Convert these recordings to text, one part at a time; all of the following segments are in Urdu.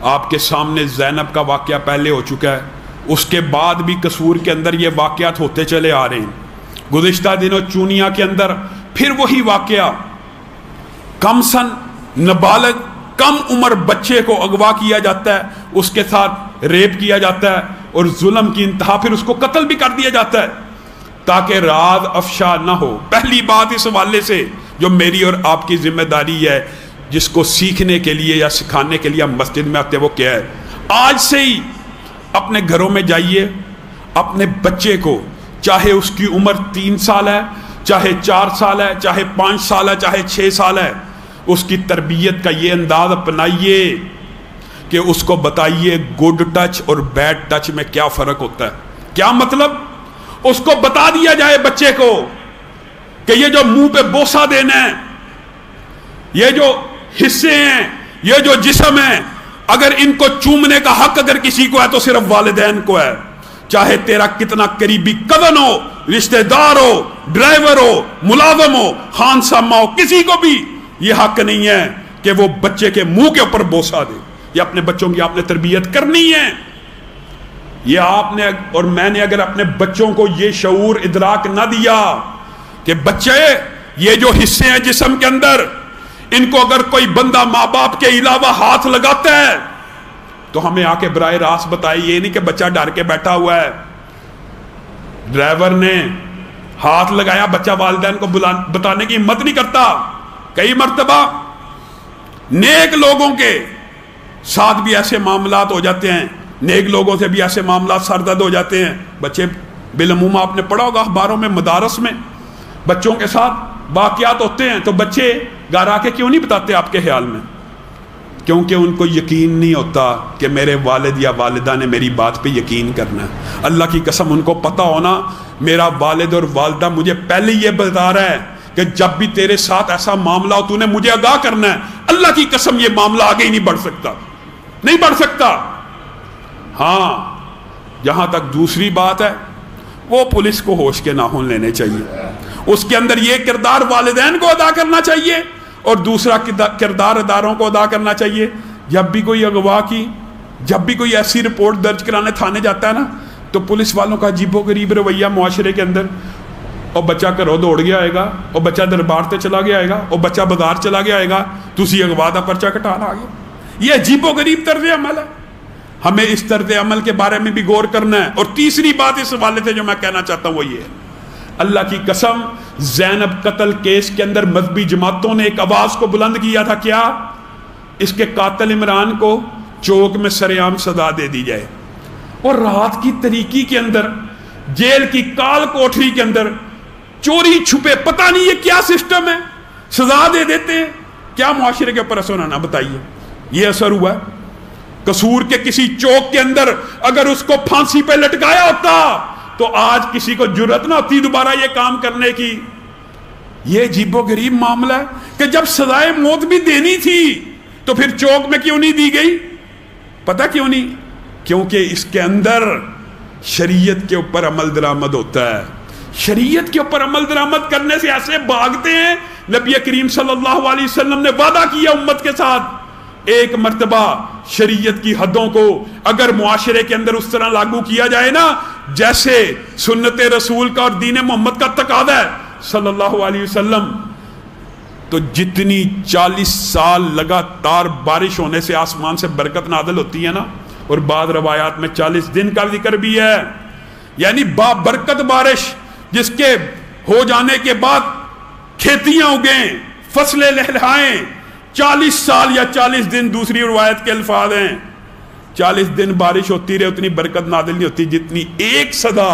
آپ کے سامنے زینب کا واقعہ پہلے ہو چکا ہے، اس کے بعد بھی قصور کے اندر یہ واقعات ہوتے چلے آ رہے ہیں۔ گزشتہ دنوں چونیا کے اندر پھر وہی واقعہ، کم سن نابالغ کم عمر بچے کو اغوا کیا جاتا ہے، اس کے ساتھ ریپ کیا جاتا ہے اور ظلم کی انتہا، پھر اس کو قتل بھی کر دیا جاتا ہے تاکہ راز افشا نہ ہو۔ پہلی بات اس حوالے سے جو میری اور آپ کی ذمہ داری ہے، جس کو سیکھنے کے لیے یا سکھانے کے لیے ہم مسجد میں آتے ہیں، وہ کیا ہے؟ آج سے ہی اپنے گھروں میں جائیے، اپنے بچے کو، چاہے اس کی عمر 3 سال ہے، چاہے 4 سال ہے، چاہے 5 سال ہے، چاہے 6 سال ہے، اس کی تربیت کا یہ انداز اپنائیے کہ اس کو بتائیے گڈ ٹچ اور بیڈ ٹچ میں کیا فرق ہوتا ہے۔ کیا مطلب؟ اس کو بتا دیا جائے بچے کو کہ یہ جو منہ پہ بوسہ دینا ہے، یہ جو حصے ہیں، یہ جو جسم ہے، اگر ان کو چومنے کا حق اگر کسی کو ہے تو صرف والدین کو ہے، چاہے تیرا کتنا قریبی کزن ہو، رشتہ دار ہو، ڈرائیور ہو، ملازم ہو، خان سامہ ہو، کسی کو بھی یہ حق نہیں ہے کہ وہ بچے کے منہ کے اوپر بوسہ دے۔ یہ اپنے بچوں کی آپ نے تربیت کرنی ہے۔ یہ آپ نے اور میں نے اگر اپنے بچوں کو یہ شعور ادراک نہ دیا کہ بچے یہ جو حصے ہیں جسم کے اندر، ان کو اگر کوئی بندہ ماں باپ کے علاوہ ہاتھ لگاتا ہے تو ہمیں آ کے براہ راست بتائے، یہ نہیں کہ بچہ ڈر کے بیٹھا ہوا ہے۔ ڈرائیور نے ہاتھ لگایا، بچہ والدین کو بتانے کی ہمت نہیں کرتا۔ کئی مرتبہ نیک لوگوں کے ساتھ بھی ایسے معاملات ہو جاتے ہیں، نیک لوگوں سے بھی ایسے معاملات سردرد ہو جاتے ہیں۔ بچے بالعموم آپ نے پڑھا ہوگا اخباروں میں، مدارس میں بچوں کے ساتھ واقعات ہوتے ہیں، تو بچے گھر آ کے کیوں نہیں بتاتے آپ کے خیال میں؟ کیونکہ ان کو یقین نہیں ہوتا کہ میرے والد یا والدہ نے میری بات پہ یقین کرنا ہے۔ اللہ کی قسم ان کو پتہ ہونا میرا والد اور والدہ مجھے پہلے یہ بتا رہا ہے کہ جب بھی تیرے ساتھ ایسا معاملہ ہو تو نے مجھے آگاہ کرنا ہے۔ اللہ کی قسم یہ معاملہ آگے ہی نہیں بڑھ سکتا، نہیں بڑھ سکتا۔ ہاں، جہاں تک دوسری بات ہے، وہ پولیس کو ہوش کے ناخن لینے چاہیے، اس کے اندر یہ کردار والدین کو ادا کرنا چاہیے اور دوسرا کردار اداروں کو ادا کرنا چاہیے۔ جب بھی کوئی اغوا کی، جب بھی کوئی ایسی رپورٹ درج کرانے تھانے جاتا ہے نا، تو پولیس والوں کا عجیب و غریب رویہ معاشرے کے اندر، اور بچہ گھروں دوڑ گیا آئے گا، اور بچہ دربار تے چلا گیا آئے گا، اور بچہ بازار چلا گیا آئے گا، تسی اغوا دا پرچہ کٹانا آ گیا۔ یہ عجیب و غریب طرز عمل ہے۔ ہمیں اس طرز عمل کے بارے میں بھی غور کرنا ہے۔ اور تیسری بات اس حوالے سے جو میں کہنا چاہتا ہوں وہ یہ ہے، اللہ کی قسم زینب قتل کیس کے اندر مذہبی جماعتوں نے ایک آواز کو بلند کیا تھا، کیا؟ اس کے قاتل عمران کو چوک میں سرعام سزا دے دی جائے، اور رات کی تاریکی کے اندر، جیل کی کال کوٹری کے اندر چوری چھپے، پتہ نہیں یہ کیا سسٹم ہے، سزا دے دیتے ہیں۔ کیا معاشرے کے اوپر اثر ہونا؟ بتائیے، یہ اثر ہوا ہے؟ قصور کے کسی چوک کے اندر اگر اس کو پھانسی پہ لٹکایا ہوتا تو آج کسی کو جرأت نہ ہوتی دوبارہ یہ کام کرنے کی۔ یہ عجیب و غریب معاملہ ہے کہ جب سزائے موت بھی دینی تھی تو پھر چوک میں کیوں نہیں دی گئی؟ پتہ کیوں نہیں؟ کیونکہ اس کے اندر شریعت کے اوپر عمل درآمد ہوتا ہے۔ شریعت کے اوپر عمل درآمد کرنے سے ایسے بھاگتے ہیں۔ نبی کریم صلی اللہ علیہ وسلم نے وعدہ کیا امت کے ساتھ، ایک مرتبہ شریعت کی حدوں کو اگر معاشرے کے اندر اس طرح لاگو کیا جائے نا جیسے سنت رسول کا اور دین محمد کا تقاضا ہے صلی اللہ علیہ وسلم، تو جتنی 40 سال لگاتار بارش ہونے سے آسمان سے برکت نازل ہوتی ہے نا، اور بعض روایات میں 40 دن کا ذکر بھی ہے، یعنی برکت بارش جس کے ہو جانے کے بعد کھیتیاں اگیں، فصلیں لہلہائیں، 40 سال یا 40 دن دوسری روایت کے الفاظ ہیں، 40 دن بارش ہوتی رہے اتنی برکت نازل نہیں ہوتی جتنی ایک سزا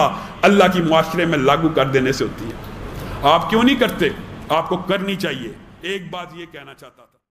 اللہ کی معاشرے میں لاگو کر دینے سے ہوتی ہے۔ آپ کیوں نہیں کرتے؟ آپ کو کرنی چاہیے۔ ایک بات یہ کہنا چاہتا تھا۔